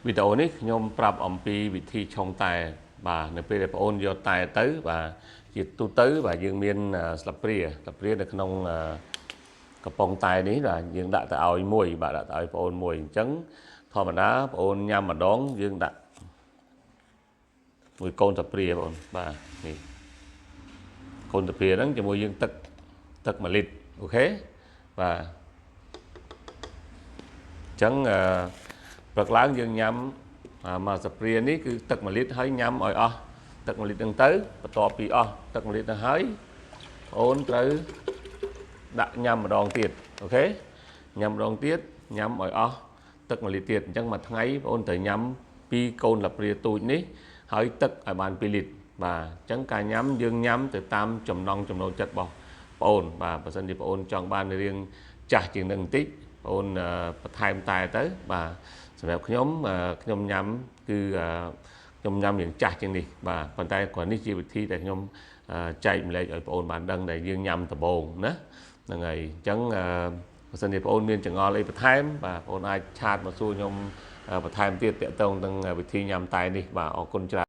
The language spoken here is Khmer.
video này nhôm prap om pi vị thi trong tài vàในពេលដែលបងអូនយកតែទៅបាទជាទូទៅបាទយើងមានស្លាបព្រានៅក្នុងកំប៉ុងតែនេះបាទយើងដាក់ទៅឲ្យមួយបាទដាក់ទៅឲ្យបងអូនមួយអញ្ចឹងធម្មតាបងអូនញ៉ាំម្ដងយើងដាក់មួយកូនស្លាបព្រាបងអូនបាទនេះកូនស្លាបព្រាហ្នឹងជាមួយយើងទឹក1លីត្រអូខេបាទអញ្ចឹងព្រឹកឡើងយើងញ៉ាំមកស្លាបព្រានេះគឺទឹក1លីត្រហើយញ៉ាំឲ្យអស់ទឹក1លីត្រហ្នឹងទៅបន្ទាប់ពីអស់ទឹក1លីត្រហ្នឹងហើយបងអូនត្រូវដាក់ញ៉ាំម្ដងទៀតអូខេញ៉ាំម្ដងទៀតញ៉ាំឲ្យអស់ទឹក1លីត្រទៀតអញ្ចឹងមួយថ្ងៃបងអូនត្រូវញ៉ាំ2កូនស្លាបព្រាទូចនេះហើយទឹកឲ្យបាន2លីត្របាទអញ្ចឹងការញ៉ាំយើងញ៉ាំទៅតាមចំណង់ចំណូលចិត្តរបស់បងអូនបាទបើសិនជាបងអូនចង់បានរាងចាស់ជាងនឹងបន្តិចបងអូនបន្ថែមតែទៅបាទសម្រាប់ខ្ញុំញ៉ាំគឺខ្ញុំញ៉ាំរាងចាស់ជាងនេះបាទប៉ុន្តែគ្រាន់នេះជាវិធីដែលខ្ញុំចែកម្លែកឲ្យបងអូនបានដឹងដែលយើងញ៉ាំដំបូងណាហ្នឹងហើយអញ្ចឹងបើសិនជាបងអូនមានចង្អល់អីបន្ថែមបាទបងអូនអាចឆាតមកសួរខ្ញុំបន្ថែមទៀតទាក់ទងនឹងវិធីញ៉ាំតែនេះបាទអរគុណច្រើន